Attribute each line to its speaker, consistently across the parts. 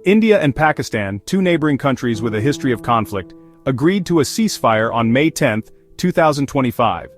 Speaker 1: India and Pakistan, two neighboring countries with a history of conflict, agreed to a ceasefire on May 10, 2025.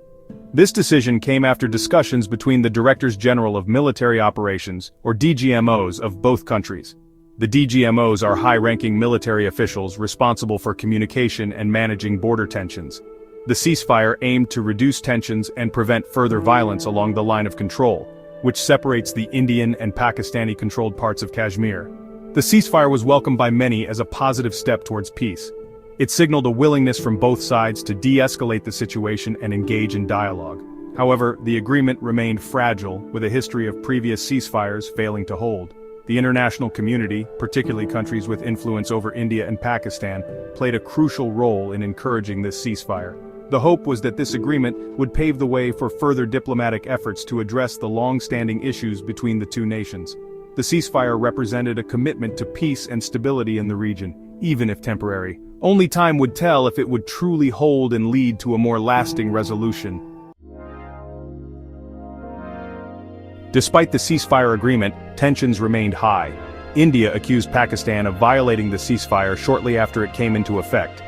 Speaker 1: This decision came after discussions between the Directors General of Military Operations, or DGMOs, of both countries. The DGMOs are high-ranking military officials responsible for communication and managing border tensions. The ceasefire aimed to reduce tensions and prevent further violence along the line of control, which separates the Indian and Pakistani-controlled parts of Kashmir. The ceasefire was welcomed by many as a positive step towards peace. It signaled a willingness from both sides to de-escalate the situation and engage in dialogue. However, the agreement remained fragile, with a history of previous ceasefires failing to hold. The international community, particularly countries with influence over India and Pakistan, played a crucial role in encouraging this ceasefire. The hope was that this agreement would pave the way for further diplomatic efforts to address the long-standing issues between the two nations. The ceasefire represented a commitment to peace and stability in the region, even if temporary. Only time would tell if it would truly hold and lead to a more lasting resolution. Despite the ceasefire agreement, tensions remained high. India accused Pakistan of violating the ceasefire shortly after it came into effect.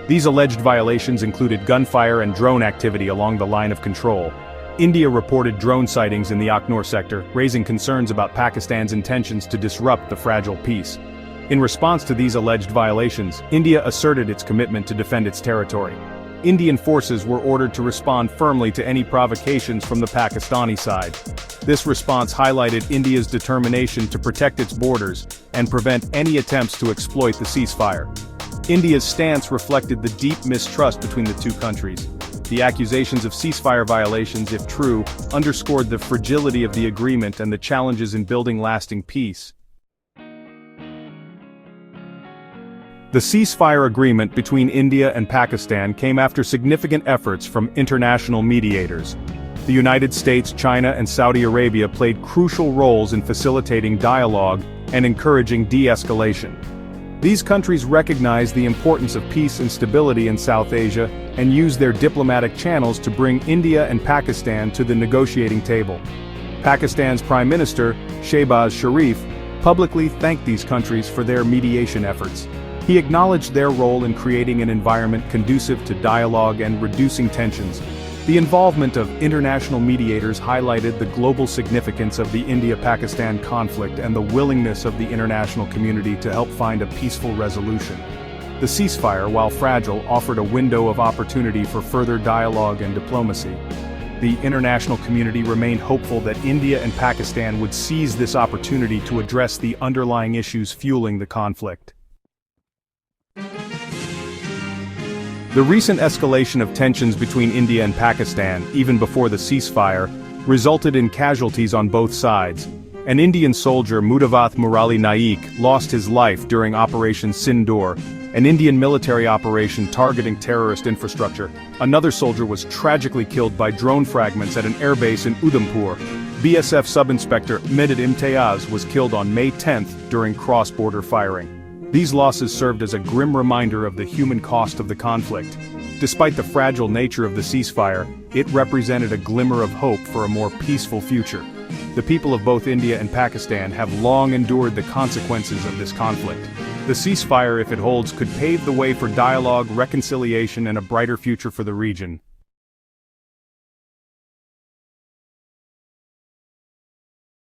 Speaker 1: These alleged violations included gunfire and drone activity along the line of control. India reported drone sightings in the Akhnor sector, raising concerns about Pakistan's intentions to disrupt the fragile peace. In response to these alleged violations, India asserted its commitment to defend its territory. Indian forces were ordered to respond firmly to any provocations from the Pakistani side. This response highlighted India's determination to protect its borders and prevent any attempts to exploit the ceasefire. India's stance reflected the deep mistrust between the two countries. The accusations of ceasefire violations, if true, underscored the fragility of the agreement and the challenges in building lasting peace. The ceasefire agreement between India and Pakistan came after significant efforts from international mediators. The United States, China, and Saudi Arabia played crucial roles in facilitating dialogue and encouraging de-escalation. These countries recognize the importance of peace and stability in South Asia and use their diplomatic channels to bring India and Pakistan to the negotiating table. Pakistan's Prime Minister, Shehbaz Sharif, publicly thanked these countries for their mediation efforts. He acknowledged their role in creating an environment conducive to dialogue and reducing tensions. The involvement of international mediators highlighted the global significance of the India-Pakistan conflict and the willingness of the international community to help find a peaceful resolution. The ceasefire, while fragile, offered a window of opportunity for further dialogue and diplomacy. The international community remained hopeful that India and Pakistan would seize this opportunity to address the underlying issues fueling the conflict. The recent escalation of tensions between India and Pakistan, even before the ceasefire, resulted in casualties on both sides. An Indian soldier, Mudavath Murali Naik, lost his life during Operation Sindoor, an Indian military operation targeting terrorist infrastructure. Another soldier was tragically killed by drone fragments at an airbase in Udhampur. BSF Sub-Inspector Medad Imtiaz was killed on May 10 during cross-border firing. These losses served as a grim reminder of the human cost of the conflict. Despite the fragile nature of the ceasefire, it represented a glimmer of hope for a more peaceful future. The people of both India and Pakistan have long endured the consequences of this conflict. The ceasefire, if it holds, could pave the way for dialogue, reconciliation, and a brighter future for the region.